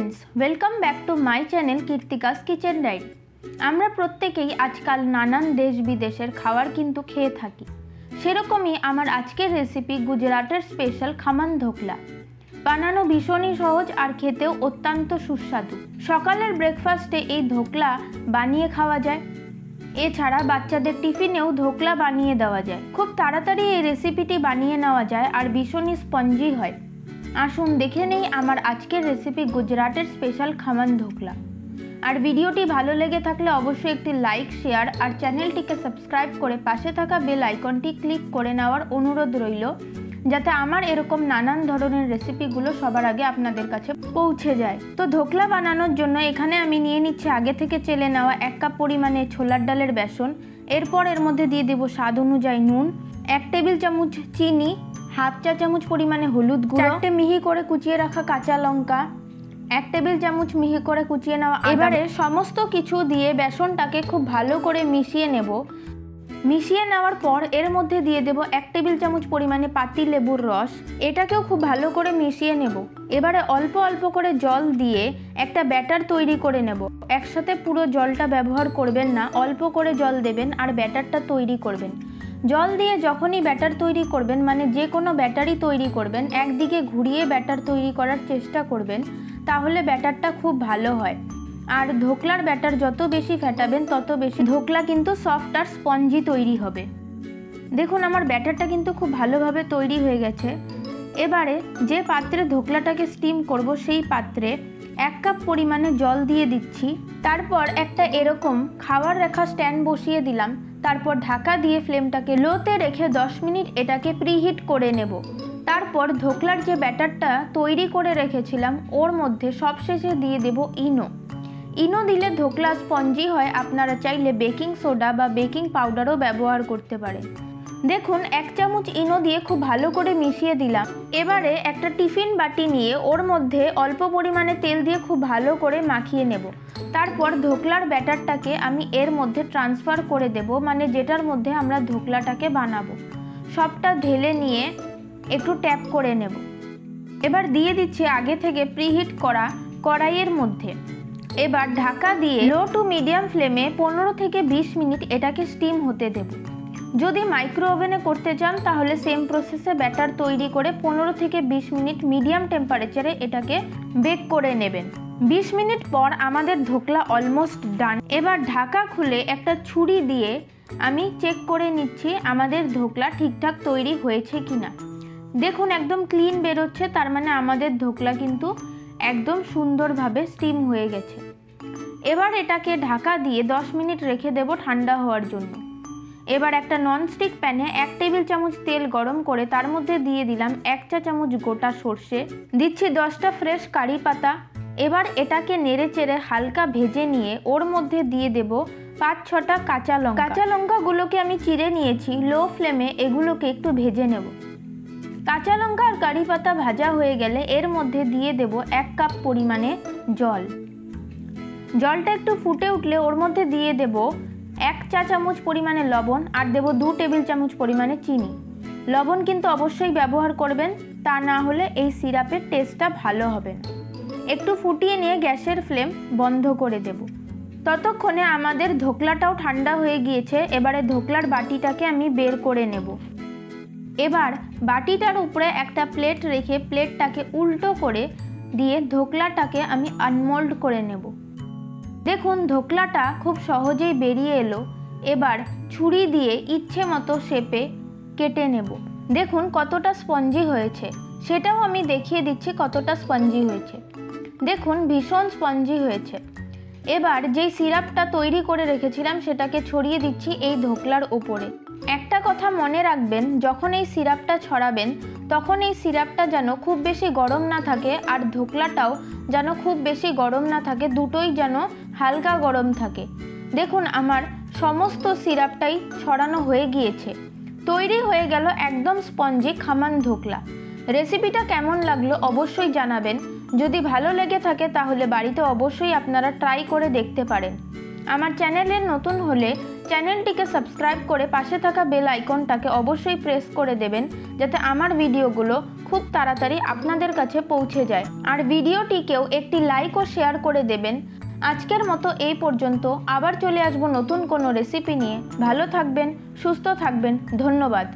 Friends welcome back to my channel Keerthika's kitchen diary. আমরা প্রত্যেকেই আজকাল নানান দেশ বিদেশের খাবার কিন্তু খেয়ে থাকি। সেরকমই আমার আজকের রেসিপি গুজরাটের স্পেশাল খামান ধোকলা। বানানো ভীষণই সহজ আর খেতেও অত্যন্ত সুস্বাদু। সকালের ব্রেকফাস্টে এই ধোকলা বানিয়ে খাওয়া যায়। এছাড়া বাচ্চাদের টিফিনেও ধোকলা বানিয়ে দেওয়া যায়। খুব তাড়াতাড়ি এই রেসিপিটি বানিয়ে নেওয়া যায় আর ভীষণই স্পঞ্জি হয়। আসুন দেখে নেই আমার আজকের রেসিপি গুজরাটের স্পেশাল খামান ধোকলা। আর ভিডিওটি ভালো লেগে থাকলে অবশ্যই একটি লাইক শেয়ার আর চ্যানেলটিকে সাবস্ক্রাইব করে পাশে থাকা বেল আইকনটি ক্লিক করে নেওয়ার অনুরোধ রইল, যাতে আমার এরকম নানান ধরনের রেসিপিগুলো সবার আগে আপনাদের কাছে পৌঁছে যায়। তো ধোকলা বানানোর জন্য এখানে আমি নিয়ে নিচ্ছি আগে থেকে চেলে নেওয়া 1 কাপ পরিমাণে ছোলার ডালের বেসন। এরপর এর মধ্যে দিয়ে দেব স্বাদ অনুযায়ী নুন, 1 টেবিল চামচ চিনি, হাফ চা চামচ পরিমাণে হলুদ গুঁড়ো, 4টে মিহি করে কুচিয়ে রাখা কাঁচা লঙ্কা, 1 টেবিল চামচ মিহি করে কুচিয়ে নেওয়া। এবারে সমস্ত কিছু দিয়ে বেসনটাকে খুব ভালো করে মিশিয়ে নেব। মিশিয়ে নেওয়ার পর এর মধ্যে দিয়ে দেব 1 টেবিল চামচ পরিমাণে পাতি লেবুর রস। এটাকেও খুব ভালো করে মিশিয়ে নেব। এবারে অল্প অল্প করে জল দিয়ে একটা ব্যাটার তৈরি করে নেব। একসাথে পুরো জলটা ব্যবহার করবেন না, অল্প করে জল দেবেন আর ব্যাটারটা তৈরি করবেন। জল দিয়ে যখনই ব্যাটার তৈরি করবেন, মানে যে কোনো ব্যাটারই তৈরি করবেন, একদিকে ঘুরিয়ে ব্যাটার তৈরি করার চেষ্টা করবেন, তাহলে ব্যাটারটা খুব ভালো হয়। আর ধোকলার ব্যাটার যত বেশি ফেটাবেন তত বেশি ধোকলা কিন্তু সফট আর স্পঞ্জি তৈরি হবে। দেখুন আমার ব্যাটারটা কিন্তু খুব ভালোভাবে তৈরি হয়ে গেছে। এবারে যে পাত্রে ধোকলাটাকে স্টিম করব সেই পাত্রে 1 কাপ পরিমাণে জল দিয়ে দিচ্ছি। তারপর একটা এরকম খাবার রাখা স্ট্যান্ড বসিয়ে দিলাম। তারপর ঢাকা দিয়ে ফ্লেমটাকে লোতে রেখে 10 মিনিট এটাকে প্রিহিট করে নেব। তারপর ধোকলার যে ব্যাটারটা তৈরি করে রেখেছিলাম ওর মধ্যে সবশেষে দিয়ে দেব ইনো দিলে ধোকলা স্পঞ্জি হয়। আপনারা চাইলে বেকিং সোডা বা বেকিং পাউডারও ব্যবহার করতে পারেন। দেখুন 1 চামচ ইনো দিয়ে খুব ভালো করে মিশিয়ে দিলাম। এবারে একটা টিফিন বাটি নিয়ে ওর মধ্যে অল্প পরিমাণে তেল দিয়ে খুব ভালো করে মাখিয়ে নেব। তারপর ধোকলার ব্যাটারটাকে আমি এর মধ্যে ট্রান্সফার করে দেব, মানে যেটার মধ্যে আমরা ধোকলাটাকে বানাবো। সবটা ঢেলে নিয়ে একটু ট্যাপ করে নেব। এবার দিয়ে দিচ্ছি আগে থেকে প্রিহিট করা কড়াইয়ের মধ্যে। এবার ঢাকা দিয়ে লো টু মিডিয়াম ফ্লেমে 15 থেকে 20 মিনিট এটাকে স্টিম হতে দেব। যদি মাইক্রো ওভেনে করতে চান তাহলে সেম প্রসেসে ব্যাটার তৈরি করে 15 থেকে 20 মিনিট মিডিয়াম টেম্পারেচারে এটাকে বেক করে নেবেন। 20 মিনিট পর আমাদের ধোকলা অলমোস্ট ডান। এবার ঢাকা খুলে একটা ছুরি দিয়ে আমি চেক করে নিচ্ছি আমাদের ধোকলা ঠিকঠাক তৈরি হয়েছে কিনা। দেখুন একদম ক্লিন বেরোচ্ছে, তার মানে আমাদের ধোকলা কিন্তু একদম সুন্দরভাবে স্টিম হয়ে গেছে। এবার এটাকে ঢাকা দিয়ে 10 মিনিট রেখে দেব ঠান্ডা হওয়ার জন্য। এবার একটা ননস্টিক প্যানে 1 টেবিল চামচ তেল গরম করে তার মধ্যে দিয়ে দিলাম 1 চা চামচ গোটা সর্ষে, দিচ্ছি 10টা ফ্রেশ কারি পাতা। এবার এটাকে নেড়ে চেড়ে হালকা ভেজে নিয়ে ওর মধ্যে দিয়ে দেব 5-6টা কাঁচা লঙ্কা। কাঁচা লঙ্কাগুলোকে আমি চিড়ে নিয়েছি। লো ফ্লেমে এগুলোকে একটু ভেজে নেব। কাঁচা লঙ্কা আর কারি পাতা ভাজা হয়ে গেলে এর মধ্যে দিয়ে দেব 1 কাপ পরিমাণে জল। জলটা একটু ফুটে উঠলে ওর মধ্যে দিয়ে দেব 1 চা চামচ পরিমাণে লবণ আর দেব 2 টেবিল চামচ পরিমাণে চিনি। লবণ কিন্তু অবশ্যই ব্যবহার করবেন, তা না হলে এই সিরাপের টেস্টটা ভালো হবে না। একটু ফুটিয়ে নিয়ে গ্যাসের ফ্লেম বন্ধ করে দেব। ততক্ষণে আমাদের ধোকলাটাও ঠান্ডা হয়ে গিয়েছে। এবারে ধোকলার বাটিটাকে আমি বের করে নেব। এবার বাটিটার উপরে একটা প্লেট রেখে প্লেটটাকে উল্টো করে দিয়ে ধোকলাটাকে আমি আনমোল্ড করে নেব। দেখুন ধোকলাটা খুব সহজেই বেরিয়ে এলো। এবার ছুরি দিয়ে ইচ্ছে মতো শেপে কেটে নেব। দেখুন কতটা স্পঞ্জি হয়েছে, সেটাও আমি দেখিয়ে দিচ্ছি কতটা স্পঞ্জি হয়েছে। দেখুন ভীষণ স্পঞ্জি হয়েছে। এবার যেই সিরাপটা তৈরি করে রেখেছিলাম সেটাকে ছড়িয়ে দিচ্ছি এই ধোকলার ওপরে। একটা কথা মনে রাখবেন, যখন এই সিরাপটা ছড়াবেন তখন এই সিরাপটা যেন খুব বেশি গরম না থাকে আর ধোকলাটাও যেন খুব বেশি গরম না থাকে, দুটোই যেন হালকা গরম থাকে। দেখুন আমার সমস্ত সিরাপটাই ছড়ানো হয়ে গিয়েছে। তৈরি হয়ে গেল একদম স্পঞ্জি খামান ধোকলা। রেসিপিটা কেমন লাগলো অবশ্যই জানাবেন। যদি ভালো লেগে থাকে তাহলে বাড়িতে অবশ্যই আপনারা ট্রাই করে দেখতে পারেন। আমার চ্যানেলে নতুন হলে চ্যানেলটিকে সাবস্ক্রাইব করে পাশে থাকা বেল আইকনটাকে অবশ্যই প্রেস করে দেবেন, যাতে আমার ভিডিওগুলো খুব খুব তাড়াতাড়ি আপনাদের কাছে পৌঁছে যায়। আর ভিডিওটিকেও একটি লাইক ও শেয়ার করে দেবেন। আজকের মতো এই পর্যন্ত, আবার চলে আসবো নতুন কোনো রেসিপি নিয়ে। ভালো থাকবেন, সুস্থ থাকবেন, ধন্যবাদ।